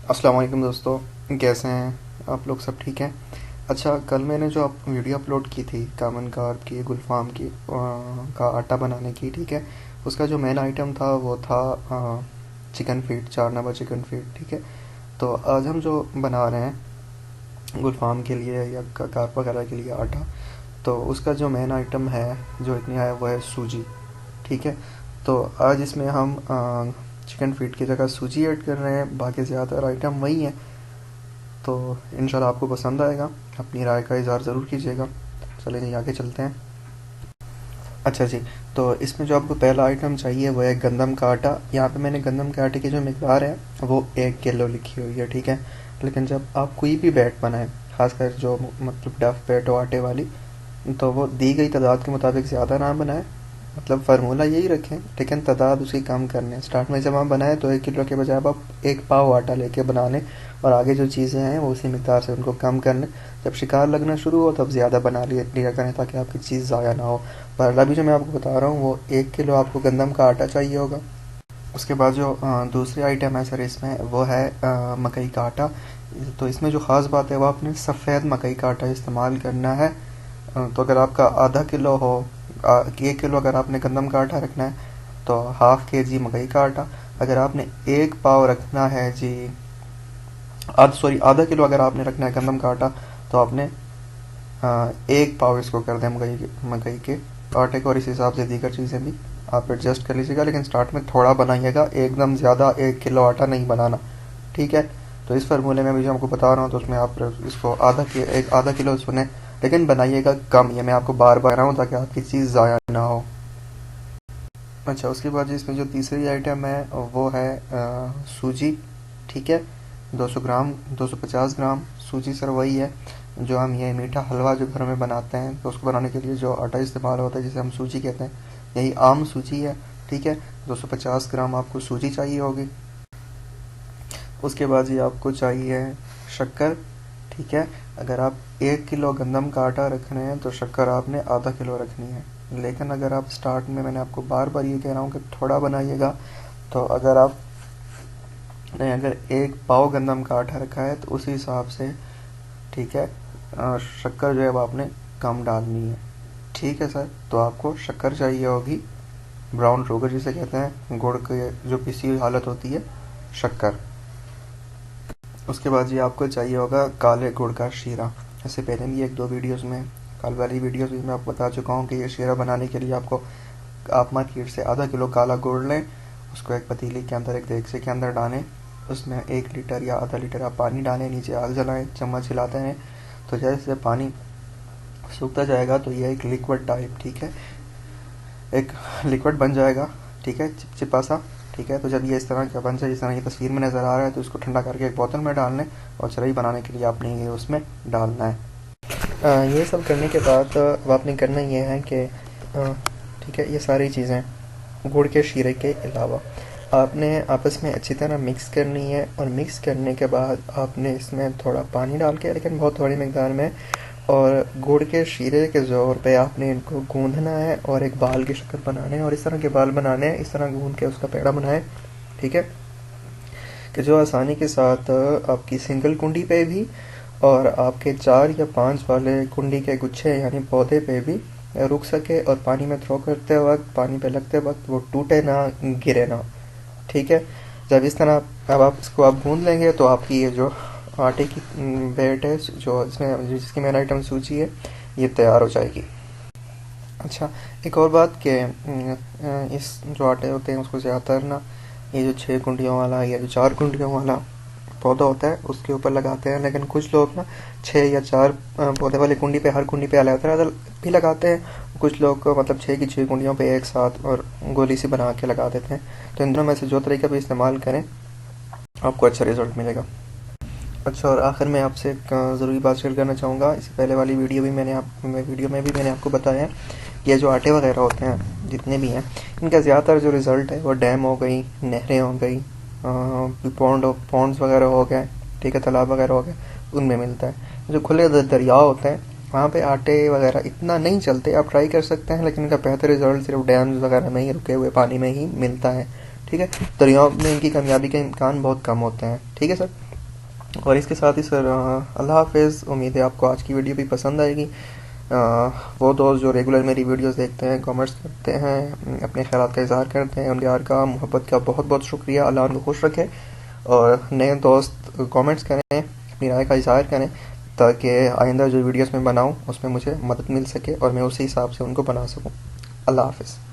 अस्सलाम वालेकुम दोस्तों, कैसे हैं आप लोग? सब ठीक हैं? अच्छा, कल मैंने जो वीडियो अपलोड की थी कामन कारब की, गुलफाम की का आटा बनाने की, ठीक है। उसका जो मेन आइटम था वो था chicken feet, 4 number chicken feet, ठीक है। तो आज हम जो बना रहे हैं गुलफाम के लिए या कारब वगैरह के लिए आटा, तो उसका जो मेन आइटम है जो इतनी आया वो है सूजी, ठीक है। तो आज इसमें हम चिकन फीट की जगह सूजी ऐड कर रहे हैं, बाकी ज़्यादातर आइटम वही हैं। तो इंशाल्लाह आपको पसंद आएगा, अपनी राय का इज़हार ज़रूर कीजिएगा। चलिए जी, आगे चलते हैं। अच्छा जी, तो इसमें जो आपको पहला आइटम चाहिए वो है गंदम का आटा। यहाँ पे मैंने गंदम के आटे की जो मिकदार है वो 1 किलो लिखी हुई है, ठीक है। लेकिन जब आप कोई भी बैट बनाएं, खासकर जो मतलब डफ बैट हो आटे वाली, तो वो दी गई तादाद के मुताबिक ज़्यादा ना बनाएं। मतलब फार्मूला यही रखें, लेकिन तादाद उसकी कम करने। स्टार्ट में जब आप बनाएं तो 1 किलो के बजाय आप 1 पाव आटा लेके बना लें, और आगे जो चीज़ें हैं वो उसी मिकदार से उनको कम कर लें। जब शिकार लगना शुरू हो तब ज़्यादा बना लिया करें, ताकि आपकी चीज़ ज़ाया ना हो। पर अभी जो मैं आपको बता रहा हूँ वो 1 किलो आपको गंदम का आटा चाहिए होगा। उसके बाद जो दूसरी आइटम है सर इसमें, वो है मकई का आटा। तो इसमें जो ख़ास बात है वो आपने सफ़ेद मकई का आटा इस्तेमाल करना है। तो अगर आपका आधा किलो हो, 1 किलो अगर आपने गंदम का आटा रखना है तो ½ kg मकई का आटा। अगर आपने 1 पाव रखना है जी, आधा किलो अगर आपने रखना है गंदम का आटा, तो आपने 1 पाव इसको कर दें मकई के आटे को। और इस हिसाब से दीगर चीज़ें भी आप एडजस्ट कर लीजिएगा, लेकिन स्टार्ट में थोड़ा बनाइएगा, एकदम ज़्यादा 1 किलो आटा नहीं बनाना, ठीक है। तो इस फार्मूले में अभी जो आपको बता रहा हूँ तो उसमें आप इसको आधा किलो सुने, लेकिन बनाइएगा कम। ये मैं आपको बार बार रहा हूँ ताकि आपकी चीज़ ज़ाया ना हो। अच्छा, उसके बाद इसमें जो तीसरी आइटम है वो है सूजी, ठीक है। 200 ग्राम, 250 ग्राम सूजी सर वही है जो हम ये मीठा हलवा जो घर में बनाते हैं, तो उसको बनाने के लिए जो आटा इस्तेमाल होता है जिसे हम सूजी कहते हैं, यही आम सूजी है, ठीक है। 250 ग्राम आपको सूजी चाहिए होगी। उसके बाद ये आपको चाहिए शक्कर, ठीक है। अगर आप 1 किलो गंदम का आटा रख रहे हैं तो शक्कर आपने आधा किलो रखनी है। लेकिन अगर आप स्टार्ट में, मैंने आपको बार बार ये कह रहा हूँ कि थोड़ा बनाइएगा, तो अगर 1 पाव गंदम का आटा रखा है तो उसी हिसाब से, ठीक है, शक्कर जो है वो आपने कम डालनी है, ठीक है सर। तो आपको शक्कर चाहिए होगी, ब्राउन शुगर जिसे कहते हैं, गुड़ की जो पिसी हुई हालत होती है, शक्कर। उसके बाद ये आपको चाहिए होगा काले गुड़ का शीरा। इससे पहले भी 1-2 वीडियोस में, कल वाली वीडियोस में मैं आपको बता चुका हूँ कि ये शीरा बनाने के लिए आपको, आप मार्केट से आधा किलो काला गुड़ लें, उसको एक पतीली के अंदर, एक देगचे के अंदर डालें, उसमें 1 लीटर या आधा लीटर आप पानी डालें, नीचे आग जलाएं, चम्मच हिलाते रहें। तो जैसे पानी सूखता जाएगा तो ये एक लिक्विड टाइप, ठीक है, एक लिक्विड बन जाएगा, ठीक है, चिपचिपा सा, ठीक है। तो जब ये इस तरह का बन जाए, जिस तरह ये तस्वीर में नज़र आ रहा है, तो इसको ठंडा करके एक बोतल में डाल लें, और चरई बनाने के लिए आपने ये उसमें डालना है। ये सब करने के बाद अब आपने करना ये है कि ठीक है, ये सारी चीज़ें गुड़ के शीरे के अलावा आपने आपस में अच्छी तरह मिक्स करनी है। और मिक्स करने के बाद आपने इसमें थोड़ा पानी डाल के, लेकिन बहुत थोड़ी मकदार में, और गुड़ के शीरे के ज़ोर पे आपने इनको गूंदना है और एक बाल की शक्ल बनाना है, और इस तरह के बाल बनाने हैं, इस तरह गूंद के उसका पेड़ा बनाएं, ठीक है, कि जो आसानी के साथ आपकी सिंगल कुंडी पे भी और आपके 4 या 5 वाले कुंडी के गुच्छे यानी पौधे पे भी रुक सके, और पानी में थ्रो करते वक्त, पानी पे लगते वक्त वो टूटे ना, गिरे ना, ठीक है। जब इस तरह अब आप इसको आप गूंद लेंगे तो आपकी ये जो आटे की बैट है, जो इसमें जिसकी मेन आइटम सूजी है, ये तैयार हो जाएगी। अच्छा, एक और बात कि इस जो आटे होते हैं उसको ज़्यादातर ना, ये जो 6 कुंडियों वाला या जो 4 कुंडियों वाला पौधा होता है उसके ऊपर लगाते हैं, लेकिन कुछ लोग ना 6 या 4 पौधे वाली कुंडी पे, हर कुंडी पे अलग अलग भी लगाते हैं। कुछ लोग को मतलब 6 की 6 कुंडियों पे एक साथ और गोली सी बना के लगा देते हैं। तो इन दोनों में से जो तरीका भी इस्तेमाल करें, आपको अच्छा रिजल्ट मिलेगा। अच्छा, और आखिर में आपसे एक ज़रूरी बात शेयर करना चाहूँगा। इससे पहले वाली वीडियो में भी मैंने आपको बताया कि ये जो आटे वगैरह होते हैं जितने भी हैं, इनका ज़्यादातर जो रिज़ल्ट है वो डैम हो गई, नहरें हो गई, पॉन्ड्स वगैरह हो गए, ठीक है, तालाब वगैरह हो गए, उनमें मिलता है। जो खुले दरिया होते हैं वहाँ पे आटे वगैरह इतना नहीं चलते, आप ट्राई कर सकते हैं, लेकिन इनका बेहतर रिजल्ट सिर्फ डैम्स वगैरह में ही, रुके हुए पानी में ही मिलता है, ठीक है। दरियाओं में इनकी कामयाबी के इम्कान बहुत कम होते हैं, ठीक है सर। और इसके साथ ही सर अल्लाह हाफिज़। उम्मीद है आपको आज की वीडियो भी पसंद आएगी। वो दोस्त जो रेगुलर मेरी वीडियोस देखते हैं, कमेंट्स करते हैं, अपने ख्यालात का इज़हार करते हैं, उनके प्यार का, मोहब्बत का बहुत बहुत शुक्रिया। अल्लाह उनको खुश रखे। और नए दोस्त कमेंट्स करें, अपनी राय का इज़हार करें, ताकि आइंदा जो वीडियोस मैं बनाऊं उसमें मुझे मदद मिल सके और मैं उसी हिसाब से उनको बना सकूं। अल्लाह हाफिज़।